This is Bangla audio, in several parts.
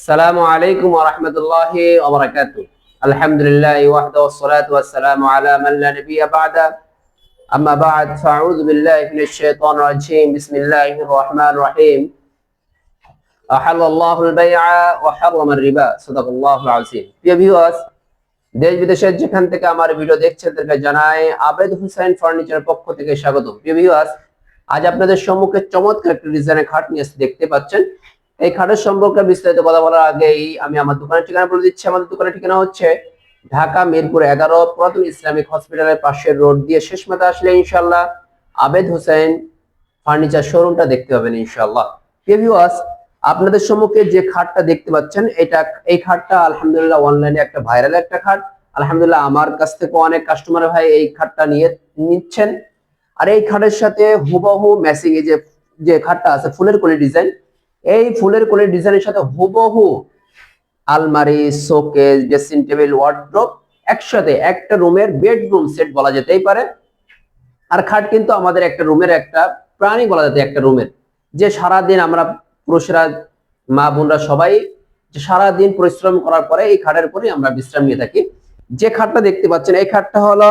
আসসালামু আলাইকুম ওয়া রাহমাতুল্লাহি ওয়া বারাকাতুহু। আলহামদুলিল্লাহি ওয়াহদাহু ওয়াসসালাতু ওয়াসসালামু আলা মান লা নাবিয়্যা বা'দা। আম্মা বা'দ ফাআউযু বিল্লাহি মিনাশ শাইতানির রাজীম। বিসমিল্লাহির রাহমানির রাহিম। আহাল্লাল্লাহুল বাই'a ওয়া হাররামার রিবা। সাদাকাল্লাহুল আযীম। প্রিয় ভিউয়ার্স, দেশ বিদেশের যেখান থেকে আমার ভিডিও দেখছেন তাদেরকে জানাই আবেদ হোসেন ফার্নিচারের পক্ষ থেকে স্বাগত। প্রিয় ভিউয়ার্স, আজ আপনাদের সম্মুখে চমৎকার একটা ডিজাইনের খাট নিয়ে এসে দেখতে পাচ্ছেন। এই খাটের সম্পর্কে বিস্তারিত কথা বলার আগেই আমি আমার দোকানের ঠিকানা বলে দিচ্ছি। আমাদের দোকানের ঠিকানা হচ্ছে ঢাকা মিরপুর 11 পুরাতন ইসলামিক হসপিটালের পাশের রোড দিয়ে শেষ মাথা আসলে ইনশাআল্লাহ আবেদ হোসেন ফার্নিচার শোরুমটা দেখতে পাবেন ইনশাআল্লাহ। প্রিয় ভিউয়ার্স, আপনাদের সম্মুখে যে খাটটা দেখতে পাচ্ছেন এই খাটটা আলহামদুলিল্লাহ অনলাইনে একটা ভাইরাল একটা খাট। আলহামদুলিল্লাহ আমার কাছ থেকে অনেক কাস্টমার ভাই এই খাটটা নিচ্ছেন। আর এই খাটের সাথে হুবহু ম্যাচিং এই যে খাটটা আছে ফুলের কলি ডিজাইন, এই ফুলের কলি ডিজাইনের সাথে হুবহু আলমারি, শোকেস, ড্রেসিং টেবিল, ওয়ার্ড্রোব একসাথে একটা রুমের বেডরুম সেট বলা যেতেই পারে। আর খাট কিন্তু আমাদের একটা রুমের একটা প্রাণী বলা যেতে একটা রুমের, যে সারাদিন আমরা পুরুষরা মা বোনরা সবাই যে সারাদিন পরিশ্রম করার পরে এই খাটের উপরেই আমরা বিশ্রাম নিয়ে থাকি। যে খাটটা দেখতে পাচ্ছেন এই খাটটা হলো,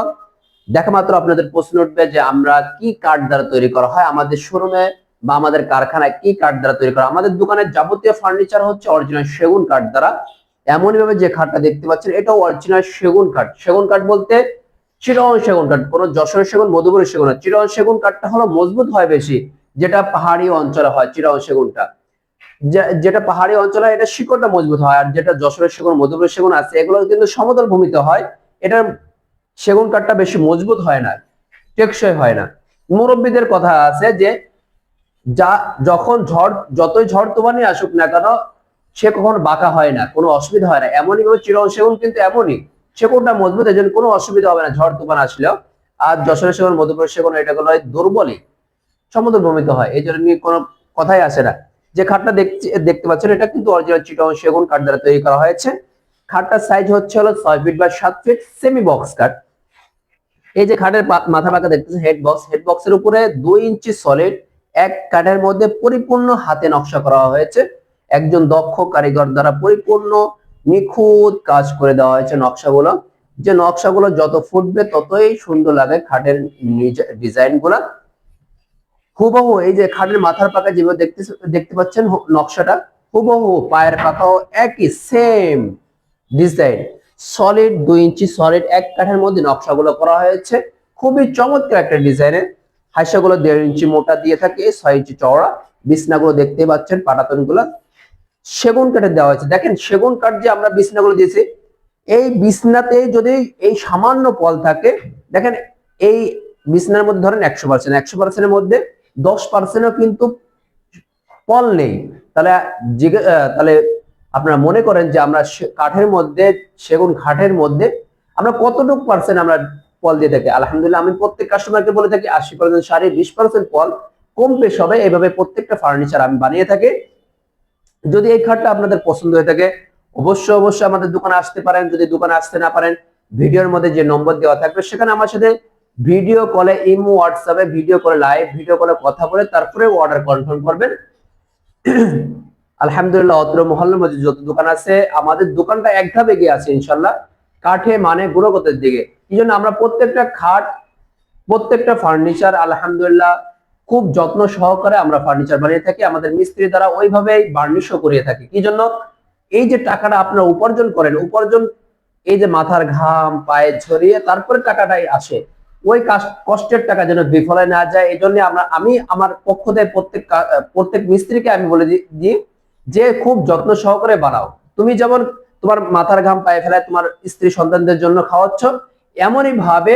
দেখা মাত্র আপনাদের প্রশ্ন উঠবে যে আমরা কি কাঠ দ্বারা তৈরি করা হয়, আমাদের শোরুমে বা আমাদের কারখানায় কি কাঠ দ্বারা তৈরি করা। আমাদের দোকানের যাবতীয় ফার্নিচার হচ্ছে অরিজিনাল সেগুন কাঠ দ্বারা। এমনই ভাবে যে খাটটা দেখতে পাচ্ছেন এটাও অরিজিনাল সেগুন কাঠ। সেগুন কাঠ বলতে চিরন সেগুন কাঠ, কোন যশোরের সেগুন, মধুপুরের সেগুন না। চিরন সেগুন কাঠটা হলো মজবুত হয় বেশি, যেটা পাহাড়ি অঞ্চলে হয়। চিরন সেগুনটা যেটা পাহাড়ি অঞ্চলে এটা শিকড়টা মজবুত হয়, আর যেটা যশোরের সেগুন, মধুপুরের সেগুন আছে এগুলো কিন্তু সমতল ভূমিতে হয়। এটার সেগুন কাঠটা বেশি মজবুত হয় না, টেকসই হয় না। মুরব্বীদের কথা আছে যে যখন যতই ঝড় তুফানি আসুক না কেন সে কখনো বাঁকা হয় না, কোনো অসুবিধা হয় না। এমনই ভাবে চিরন সেগুন কিন্তু এমনই, সেগুনটা মজবুত, এই জন্য কোনো অসুবিধা হবে না ঝড় তুফান আসলেও। আর যশোরের সেগুন, মধুপুরের সেগুন এটা গুলো দুর্বলই, সমতল ভূমিতে হয়, এই জন্য কোনো কথাই আসে না। যে খাটটা দেখতে পাচ্ছেন এটা কিন্তু অরিজিনাল চিটগাং সেগুন কাঠ দ্বারা তৈরি করা হয়েছে। খাটটার সাইজ হচ্ছে হলো 6 ফিট বা 7 ফিট সেমি বক্স কাঠ। এই যে খাটের মাথা পাকা দেখতেছেন হেড বক্সের উপরে 2 ইঞ্চি সলিড এক কাঠের মধ্যে পরিপূর্ণ হাতে নকশা করা হয়েছে। একজন দক্ষ কারিগর দ্বারা পরিপূর্ণ নিখুঁত কাজ করে দেওয়া হয়েছে নকশাগুলো। যে নকশাগুলো যত ফুটবে ততই সুন্দর লাগে খাটের ডিজাইন গুলা। হুবহু এই যে খাটের মাথার পাকা যেভাবে দেখতে পাচ্ছেন নকশাটা, হুবহু পায়ের পাকাও একই সেম ডিজাইন। সলিড 2 ইঞ্চি সলিড এক কাঠের মধ্যে নকশাগুলো করা হয়েছে। খুবই চমৎকার একটা ডিজাইনের। হাইসাগুলো 1.5 ইঞ্চি মোটা দিয়ে থাকে, 6 ইঞ্চি চওড়া। বিছনাগুলো দেখতে পাচ্ছেন পাটাতন গুলা সেগুন কাঠের দেওয়া হয়েছে। দেখেন সেগুন কাঠ যে আমরা বিছনাগুলো দিয়েছি, এই বিছনাতে যদি এই সামান্য পল থাকে, দেখেন এই বিছনার মধ্যে ধরেন 100%, 100%-এর মধ্যে 10%ও কিন্তু পল নেই। তাহলে আপনারা মনে করেন যে আমরা কাঠের মধ্যে, সেগুন কাঠের মধ্যে আমরা কতটুকু পার্সেন্ট আমরা পল দিয়ে থাকি। আলহামদুলিল্লাহ আমি প্রত্যেক কাস্টমারকে বলে থাকি 80%, 20% পল কম বেশ হবে। এইভাবে প্রত্যেকটা ফার্নিচার আমি বানিয়ে থাকি। যদি এই খাটটা আপনাদের পছন্দ হয়ে থাকে অবশ্যই আমাদের দোকানে আসতে পারেন। যদি দোকানে আসতে না পারেন, ভিডিওর মধ্যে যে নম্বর দেওয়া থাকবে সেখানে আমার সাথে ভিডিও কলে, ইমো, হোয়াটসঅ্যাপে ভিডিও কলে, লাইভ ভিডিও কলে কথা বলে তারপরে অর্ডার কনফার্ম করবেন। আলহামদুলিল্লাহ অত্র মহল্লার মধ্যে যত দোকান আছে আমাদের দোকানটা এক ধাপ এগিয়ে আছে ইনশাল্লাহ কাঠে মানে গুণগতের দিকে। এই জন্য আমরা প্রত্যেকটা খাট, প্রত্যেকটা ফার্নিচার আলহামদুলিল্লাহ খুব যত্ন সহকারে আমরা ফার্নিচার বানিয়ে থাকি। আমাদের মিস্ত্রি দ্বারা ওইভাবেই বার্নিশও করিয়ে থাকি। কি জন্য? এই যে টাকাটা আপনারা উপার্জন করেন, উপার্জন এই যে মাথার ঘাম পায়ে ঝরিয়ে তারপরে টাকাটাই আসে, ওই কষ্টের টাকা যেন বিফলে না যায়। এই জন্য আমি আমার পক্ষ থেকে প্রত্যেক মিস্ত্রিকে আমি বলে দিই যে খুব যত্ন সহকারে বানাও। তুমি যেমন তোমার মাথার ঘাম পায়ে ফেলায় তোমার স্ত্রী সন্তানদের জন্য খাওয়াচ্ছ, এমনই ভাবে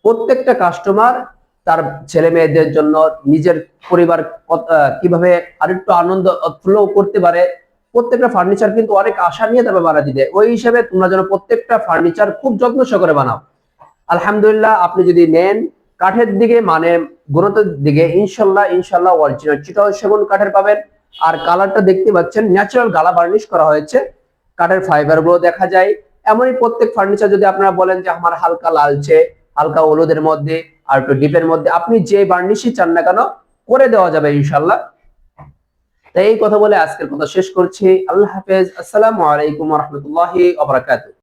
প্রত্যেকটা কাস্টমার তার ছেলে মেয়েদের জন্য, নিজের পরিবার কিভাবে আরেকটু আনন্দ ফ্লো করতে পারে, প্রত্যেকটা ফার্নিচার কিন্তু অনেক আশা নিয়ে তবে বানাতে দেয়। ওই হিসেবে তোমরা যেন প্রত্যেকটা ফার্নিচার খুব যত্ন সহকারে বানাও। আলহামদুলিল্লাহ আপনি যদি নেন কাঠের দিকে মানে গুণতের দিকে ইনশাল্লাহ অরিজিনাল চিটাগং সেগুন কাঠের পাবেন। আর কালারটা দেখতে পাচ্ছেন ন্যাচারাল গালা বার্নিশ করা হয়েছে, কাঠের ফাইবার গুলো দেখা যায়। এমনই প্রত্যেক ফার্নিচার যদি আপনারা বলেন যে আমার হালকা লালচে, হালকা হলুদের মধ্যে আর একটু ডিপের মধ্যে, আপনি যে বার্নিশই চান না কেন করে দেওয়া যাবে ইনশাল্লাহ। তাই এই কথা বলে আজকের কথা শেষ করছি। আল্লাহ হাফেজ। আসসালামু আলাইকুম ওয়া রাহমাতুল্লাহি ওয়া বারাকাতুহু।